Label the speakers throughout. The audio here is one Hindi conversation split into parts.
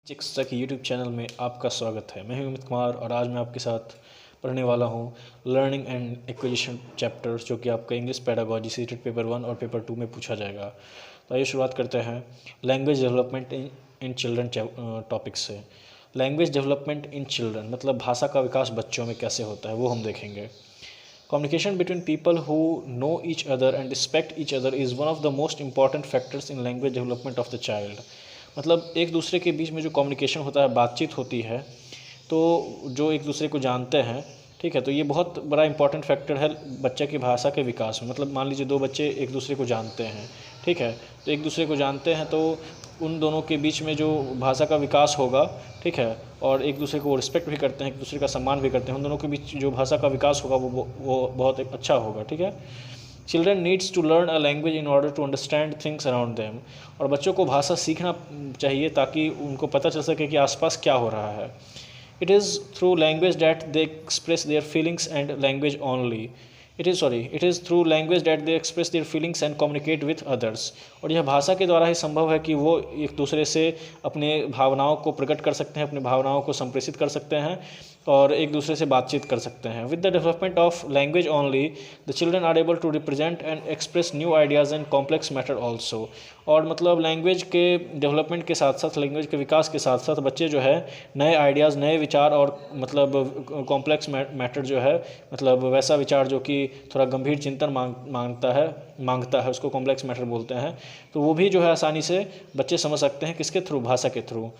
Speaker 1: शिक्षा की यूट्यूब चैनल में आपका स्वागत है। मैं हूं अमित कुमार और आज मैं आपके साथ पढ़ने वाला हूं लर्निंग एंड एक्विजिशन चैप्टर, जो कि आपका इंग्लिश पेडागोजी सीटेट पेपर 1 और पेपर 2 में पूछा जाएगा। तो आइए शुरुआत करते हैं language development in children topic से। लैंग्वेज डेवलपमेंट इन चिल्ड्रन मतलब भाषा का विकास बच्चों में कैसे होता है वो हम देखेंगे। Communication between people who know each other and respect each other is one of the most important factors in language development of the child। मतलब एक दूसरे के बीच में जो कम्युनिकेशन होता है, बातचीत होती है, तो जो एक दूसरे को जानते हैं, ठीक है, तो ये बहुत बड़ा इंपॉर्टेंट फैक्टर है बच्चे की भाषा के विकास में। मतलब मान लीजिए दो बच्चे एक दूसरे को जानते हैं, ठीक है, तो एक दूसरे को जानते हैं तो उन दोनों के बीच में जो भाषा का विकास होगा, ठीक है, और एक दूसरे को रिस्पेक्ट भी करते हैं, एक दूसरे का सम्मान भी करते हैं, उन दोनों के बीच जो भाषा का विकास होगा वो बहुत अच्छा होगा, ठीक है। Children needs to learn a language in order to understand things around them. और बच्चों को भाषा सीखना चाहिए ताकि उनको पता चल सके कि आसपास क्या हो रहा है। It is through language that they express their feelings and language only. It is through language that they express their feelings and communicate with others. और यह भाषा के द्वारा ही संभव है कि वो एक दूसरे से अपने भावनाओं को प्रकट कर सकते हैं, अपनी भावनाओं को संप्रेषित कर सकते हैं और एक दूसरे से बातचीत कर सकते हैं। With the development of language only the children are able to represent and express new ideas and complex matter also. और मतलब लैंग्वेज के डेवलपमेंट के साथ साथ, लैंग्वेज के विकास के साथ साथ बच्चे जो है नए आइडियाज़, नए विचार और मतलब कॉम्प्लेक्स मैटर जो है, मतलब वैसा विचार जो कि थोड़ा गंभीर चिंतन मांगता है, उसको कॉम्प्लेक्स मैटर बोलते हैं, तो वो भी जो है आसानी से बच्चे समझ सकते हैं। किसके थ्रू? भाषा के through.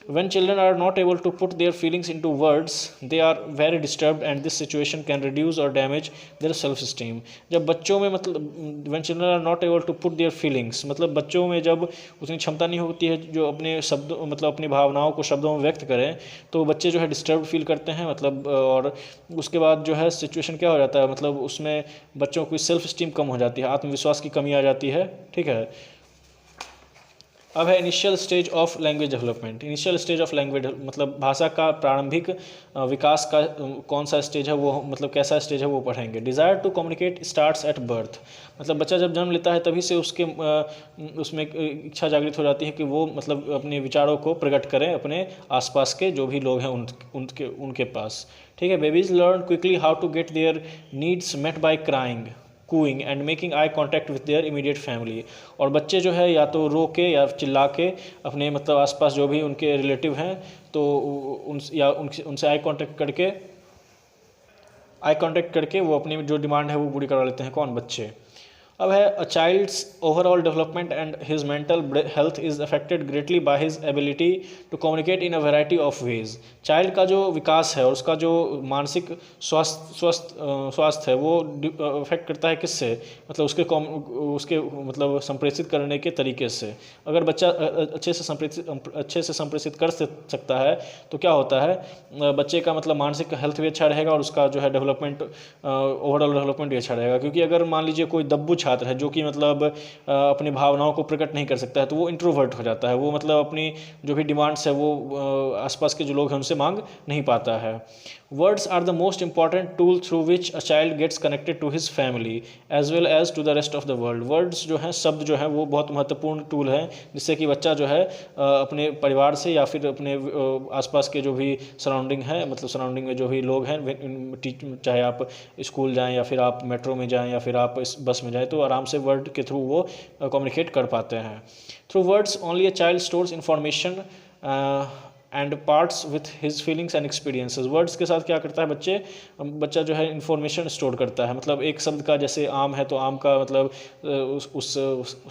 Speaker 1: When children are not able to put their feelings into words, they are very disturbed and this situation can reduce or damage their self-esteem। जब बच्चों में मतलब when children are not able to put their feelings, मतलब बच्चों में जब उतनी क्षमता नहीं होती है जो अपने शब्द मतलब अपनी भावनाओं को शब्दों में व्यक्त करें, तो बच्चे जो है डिस्टर्ब फील करते हैं। मतलब और उसके बाद जो है सिचुएशन क्या हो जाता है, मतलब उसमें बच्चों की सेल्फ स्टीम कम हो जाती है, आत्मविश्वास की कमी आ जाती है, ठीक है। अब है initial stage of language development. Initial stage of language मतलब भाषा का प्रारंभिक विकास का कौन सा स्टेज है, वो मतलब कैसा स्टेज है वो पढ़ेंगे। Desire to communicate starts at birth. मतलब बच्चा जब जन्म लेता है तभी से उसमें इच्छा जागृत हो जाती है कि वो मतलब अपने विचारों को प्रकट करें अपने आसपास के जो भी लोग हैं उनके पास, ठीक है। Babies learn quickly how to get their needs met by crying, cooing and making eye contact with their immediate family. और बच्चे जो है या तो रो के या चिल्ला के अपने मतलब आसपास जो भी उनके रिलेटिव हैं तो उनसे आई कांटेक्ट करके वो अपनी जो डिमांड है वो पूरी करवा लेते हैं। कौन? बच्चे। अब है a child's overall development and his mental health is affected greatly by his ability to communicate in a variety of ways. Child का जो विकास है और उसका जो मानसिक स्वास्थ्य है वो अफेक्ट करता है किससे? मतलब उसके मतलब संप्रेषित करने के तरीके से। अगर बच्चा अच्छे से संप्रेषित कर सकता है तो क्या होता है, बच्चे का मतलब मानसिक हेल्थ भी अच्छा रहेगा और उसका जो है डेवलपमेंट, ओवरऑल डेवलपमेंट भी अच्छा रहेगा। क्योंकि अगर मान लीजिए कोई दब्बू छात्र है जो कि मतलब अपनी भावनाओं को प्रकट नहीं कर सकता है तो वो इंट्रोवर्ट हो जाता है, वो मतलब अपनी जो भी डिमांड्स है वो आसपास के जो लोग हैं उनसे मांग नहीं पाता है। Words are the most important tool through which a child gets connected to his family as well as to the rest of the world. Words जो हैं, शब्द जो हैं, वो बहुत महत्वपूर्ण टूल है जिससे कि बच्चा जो है अपने परिवार से या फिर अपने आसपास के जो भी सराउंडिंग है, मतलब सराउंडिंग में जो भी लोग हैं, चाहे आप स्कूल जाएं या फिर आप मेट्रो में जाएं या फिर आप इस बस में जाएं, तो आराम से वर्ड के थ्रू वो कम्युनिकेट कर पाते हैं। Through words only a child stores information and parts with his feelings and experiences. Words के साथ क्या करता है बच्चा जो है इन्फॉर्मेशन स्टोर करता है। मतलब एक शब्द का, जैसे आम है तो आम का मतलब उस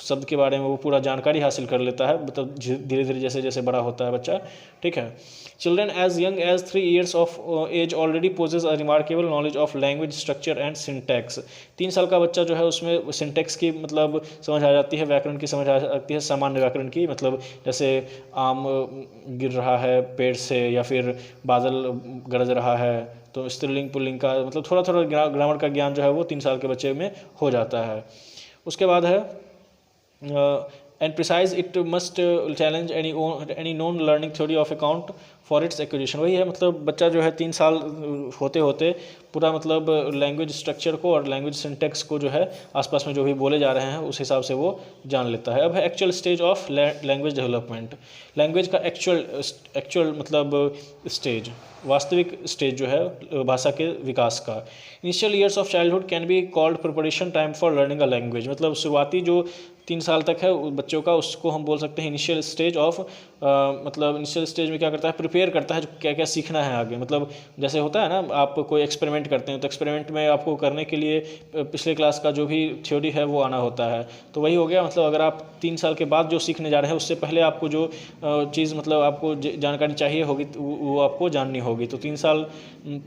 Speaker 1: शब्द के बारे में वो पूरा जानकारी हासिल कर लेता है, मतलब धीरे धीरे जैसे जैसे बड़ा होता है बच्चा, ठीक है। Children as young as 3 years of age already possess a remarkable knowledge of language structure and syntax. 3 साल का बच्चा जो है उसमें सिंटैक्स की मतलब समझ आ जाती है, व्याकरण की समझ आ जाती है, सामान्य व्याकरण की। मतलब जैसे आम गिर रहा है पेड़ से या फिर बादल गरज रहा है, तो स्त्रीलिंग पुल्लिंग का मतलब थोड़ा थोड़ा ग्रामर का ज्ञान जो है वो 3 साल के बच्चे में हो जाता है। उसके बाद है and precise it must challenge any known learning theory of account for its acquisition. वही है, मतलब बच्चा जो है 3 साल होते होते पूरा मतलब लैंग्वेज स्ट्रक्चर को और लैंग्वेज सिंटेक्स को जो है आसपास में जो भी बोले जा रहे हैं उस हिसाब से वो जान लेता है। अब है actual stage of language development. Language का एक्चुअल मतलब स्टेज, वास्तविक स्टेज जो है भाषा के विकास का। Initial years of childhood can be called preparation time for learning a language. मतलब शुरुआती जो 3 साल तक है बच्चों का, उसको हम बोल सकते हैं इनिशियल स्टेज ऑफ, मतलब इनिशियल स्टेज में क्या करता है, प्रिपेयर करता है क्या क्या सीखना है आगे। मतलब जैसे होता है ना, आप कोई एक्सपेरिमेंट करते हैं तो एक्सपेरिमेंट में आपको करने के लिए पिछले क्लास का जो भी थ्योरी है वो आना होता है। तो वही हो गया, मतलब अगर आप 3 साल के बाद जो सीखने जा रहे हैं उससे पहले आपको जो चीज़ मतलब आपको जानकारी चाहिए होगी वो आपको जाननी होगी। तो 3 साल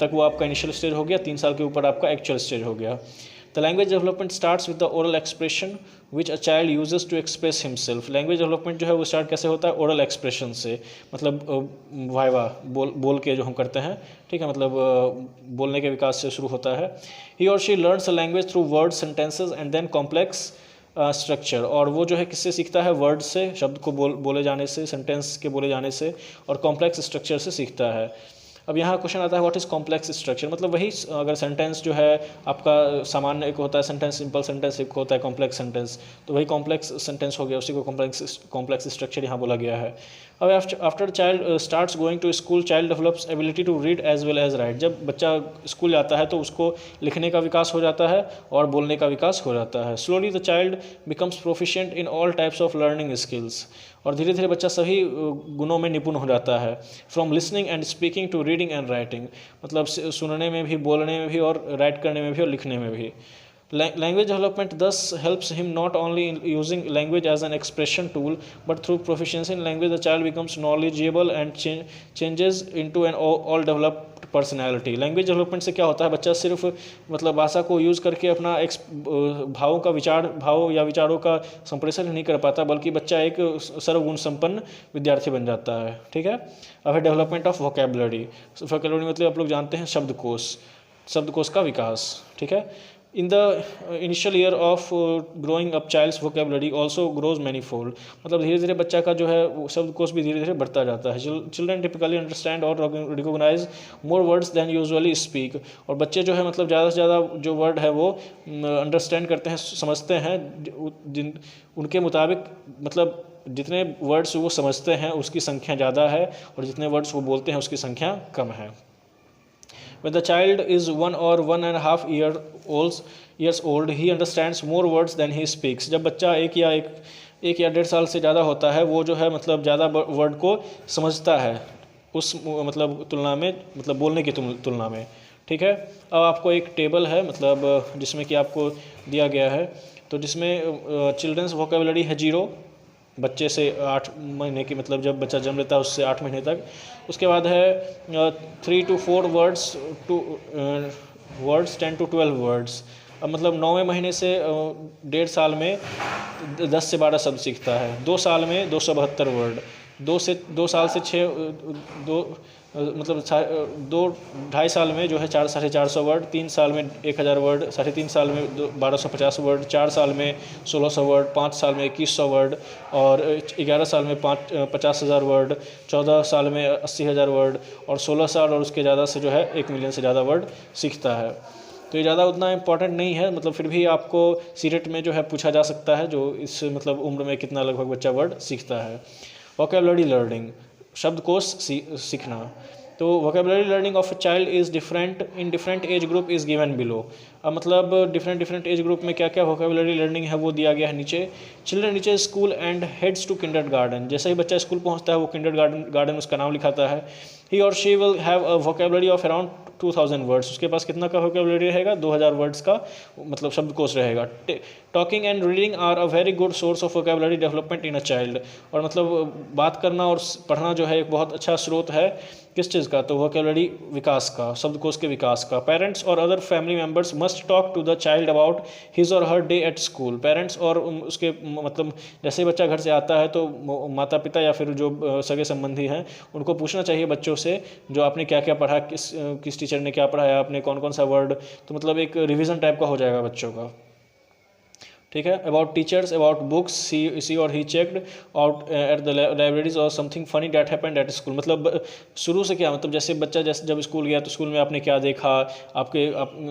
Speaker 1: तक वो आपका इनिशियल स्टेज हो गया, 3 साल के ऊपर आपका एक्चुअल स्टेज हो गया। The language development starts with the oral expression which a child uses to express himself. Language development जो है वो स्टार्ट कैसे होता है, ओरल एक्सप्रेशन से, मतलब वाइवा बोल के जो हम करते हैं, ठीक है, मतलब बोलने के विकास से शुरू होता है। ही और she learns a language through word sentences and then complex structure. और वो जो है किससे सीखता है, वर्ड से, शब्द को बोले जाने से, सेंटेंस के बोले जाने से, और कॉम्प्लेक्स स्ट्रक्चर से सीखता है। अब यहाँ क्वेश्चन आता है व्हाट इज़ कॉम्प्लेक्स स्ट्रक्चर। मतलब वही, अगर सेंटेंस जो है आपका सामान्य एक होता है सेंटेंस, सिंपल सेंटेंस, एक होता है कॉम्प्लेक्स सेंटेंस, तो वही कॉम्प्लेक्स सेंटेंस हो गया, उसी को कॉम्प्लेक्स स्ट्रक्चर यहाँ बोला गया है। अब after child starts going to school child develops ability to read as well as write. जब बच्चा स्कूल जाता है तो उसको लिखने का विकास हो जाता है और बोलने का विकास हो जाता है। Slowly the child becomes proficient in all types of learning skills. और धीरे धीरे बच्चा सभी गुणों में निपुण हो जाता है। From listening and speaking to reading and writing. मतलब सुनने में भी, बोलने में भी, और राइट करने में भी और लिखने में भी। Language development thus helps him not only in using language as an expression tool, but through proficiency in language the child becomes knowledgeable and changes into an all developed personality. Language development से क्या होता है, बच्चा सिर्फ मतलब भाषा को यूज़ करके अपना भाव या विचारों का संप्रेषण नहीं कर पाता, बल्कि बच्चा एक सर्वगुण संपन्न विद्यार्थी बन जाता है। ठीक है। अब है डेवलपमेंट ऑफ वोकेबलरी। वोकेबलरी मतलब आप लोग जानते हैं शब्दकोश का विकास। ठीक है। In the initial year of growing up, child's vocabulary also grows manifold. मतलब धीरे धीरे बच्चा का जो है शब्दकोश भी धीरे धीरे बढ़ता जाता है। Children typically understand or recognize more words than usually speak. और बच्चे जो है मतलब ज़्यादा से ज़्यादा जो वर्ड है वो अंडरस्टैंड करते हैं, समझते हैं, उनके मुताबिक, मतलब जितने वर्ड्स वो समझते हैं उसकी संख्या ज़्यादा है और जितने वर्ड्स वो बोलते हैं उसकी संख्या कम है। When the child is 1 or 1.5 years old, he understands more words than he speaks. जब बच्चा एक या 1.5 साल से ज़्यादा होता है, वो जो है मतलब ज़्यादा वर्ड को समझता है उस मतलब तुलना में, मतलब बोलने की तुलना में। ठीक है। अब आपको एक टेबल है मतलब जिसमें कि आपको दिया गया है, तो जिसमें चिल्ड्रंस वोकेबलरी है 0 बच्चे से 8 महीने की, मतलब जब बच्चा जन्म लेता है उससे 8 महीने तक। उसके बाद है 3 to 4 वर्ड्स 10 to 12 वर्ड्स। अब मतलब 9वें महीने से 1.5 साल में 10 से 12 शब्द सीखता है। 2 साल में 272 वर्ड, 2 साल से 6 मतलब 2.5 साल में जो है 400-450 वर्ड, 3 साल में 1000 वर्ड, 3.5 साल में 1250 वर्ड, 4 साल में 1600 वर्ड, 5 साल में 2100 वर्ड, और 11 साल में 50,000 वर्ड, 14 साल में 80,000 वर्ड, और 16 साल और उसके ज़्यादा से जो है 1 मिलियन से ज़्यादा वर्ड सीखता है। तो ये ज़्यादा उतना इम्पॉर्टेंट नहीं है, मतलब फिर भी आपको सीटेट में जो है पूछा जा सकता है, जो इस मतलब उम्र में कितना लगभग बच्चा वर्ड सीखता है। वोकेबलरी लर्निंग, शब्दकोश सीखना। तो vocabulary learning of a child is different in different age group is given below. अब मतलब डिफरेंट एज ग्रुप में क्या क्या वोकेबलरी लर्निंग है वो दिया गया है नीचे। चिल्ड्रन नीचे school and heads to kindergarten. जैसे ही बच्चा स्कूल पहुंचता है वो किंडरगार्टन उसका नाम लिखाता है। ही और she will have a vocabulary of around 2000 words. उसके पास कितना का वोकेबलरी रहेगा, 2000 वर्ड्स का मतलब शब्दकोश रहेगा। Talking and reading are a very good source of vocabulary development in a child. और मतलब बात करना और पढ़ना जो है एक बहुत अच्छा स्रोत है किस चीज़ का, तो वोकेबलरी विकास का, शब्दकोश के विकास का। पेरेंट्स और other family members must talk to the child about his और her day at school. Parents और उसके मतलब जैसे ही बच्चा घर से आता है तो माता पिता या फिर जो सगे संबंधी हैं उनको पूछना चाहिए बच्चों से जो आपने क्या क्या पढ़ा, किस टीचर ने क्या पढ़ाया, आपने कौन कौन सा वर्ड, तो मतलब एक रिवीजन टाइप का हो जाएगा बच्चों का। ठीक है। About teachers, about books, she or he checked out at the libraries और something funny that happened at school. मतलब शुरू से क्या, मतलब जैसे बच्चा जैसे जब स्कूल गया तो स्कूल में आपने क्या देखा, आपके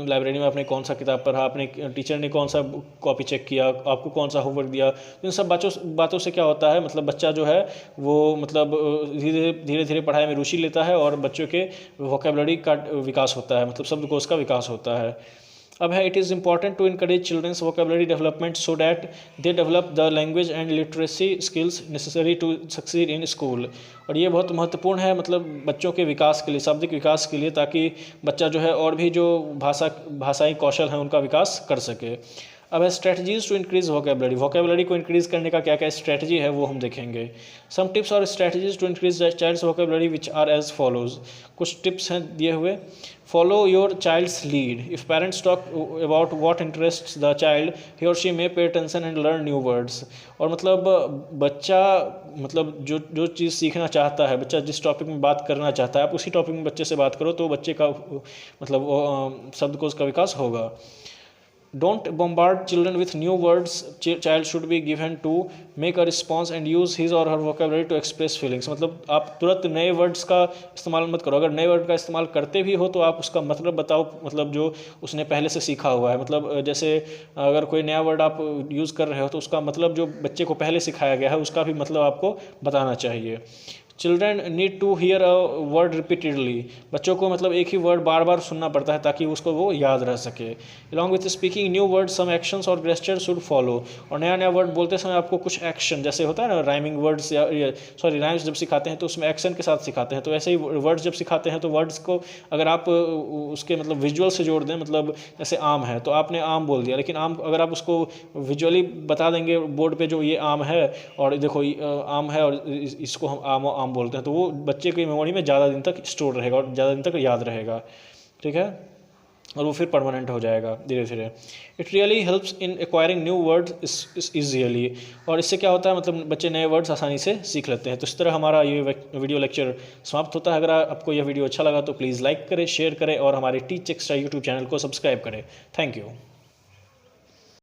Speaker 1: लाइब्रेरी में आपने कौन सा किताब पढ़ा, आपने टीचर ने कौन सा कॉपी चेक किया, आपको कौन सा होमवर्क दिया। तो इन सब बातों से क्या होता है, मतलब बच्चा जो है वो मतलब धीरे धीरे पढ़ाई में रुचि लेता है और बच्चों के वोकेबलरी का विकास होता है, मतलब शब्दकोश का विकास होता है। अब है, it is important to encourage children's vocabulary development so that they develop the language and literacy skills necessary to succeed in school. और ये बहुत महत्वपूर्ण है, मतलब बच्चों के विकास के लिए, शाब्दिक विकास के लिए, ताकि बच्चा जो है और भी जो भाषाई कौशल हैं उनका विकास कर सके। अब है strategies to increase vocabulary. Vocabulary को इंक्रीज करने का क्या क्या स्ट्रेटजी है वो हम देखेंगे। सम टिप्स और strategies to increase child's vocabulary which are as follows. कुछ टिप्स हैं दिए हुए। Follow your child's lead. If parents talk about what interests the child, he और she may pay attention and learn new words. और मतलब बच्चा मतलब जो चीज़ सीखना चाहता है, बच्चा जिस टॉपिक में बात करना चाहता है, आप उसी टॉपिक में बच्चे से बात करो तो बच्चे का मतलब शब्दकोश का विकास होगा। Don't bombard children with new words. Child should be given to make a response and use his or her vocabulary to express feelings. मतलब आप तुरंत नए वर्ड्स का इस्तेमाल मत करो। अगर नए वर्ड का इस्तेमाल करते भी हो तो आप उसका मतलब बताओ, मतलब जो उसने पहले से सीखा हुआ है। मतलब जैसे अगर कोई नया वर्ड आप यूज़ कर रहे हो तो उसका मतलब जो बच्चे को पहले सिखाया गया है उसका भी मतलब आपको बताना चाहिए। Children need to hear a word repeatedly. बच्चों को मतलब एक ही वर्ड बार बार सुनना पड़ता है ताकि उसको वो याद रह सके। Along with speaking new word some actions और गेस्चर शुड फॉलो। और नया नया वर्ड बोलते समय आपको कुछ एक्शन, जैसे होता है ना राइमिंग वर्ड्स या राइम्स जब सिखाते हैं तो उसमें एक्शन के साथ सिखाते हैं, तो ऐसे ही वर्ड्स जब सिखाते हैं तो वर्ड्स को अगर आप उसके मतलब विजुअल से जोड़ दें, मतलब जैसे आम है तो आपने आम बोल दिया, लेकिन आम अगर आप उसको विजुअली बता देंगे बोर्ड पे जो ये आम है और देखो आम है और इसको हम आम बोलते हैं, तो वो बच्चे की मेमोरी में ज़्यादा दिन तक स्टोर रहेगा और ज़्यादा दिन तक याद रहेगा। ठीक है, और वो फिर परमानेंट हो जाएगा धीरे धीरे। It really helps in acquiring new words easily. और इससे क्या होता है, मतलब बच्चे नए वर्ड्स आसानी से सीख लेते हैं। तो इस तरह हमारा ये वीडियो लेक्चर समाप्त होता है। अगर आपको यह वीडियो अच्छा लगा तो प्लीज़ लाइक करें, शेयर करें और हमारे टीच एक्स्ट्रा यूट्यूब चैनल को सब्सक्राइब करें। Thank you.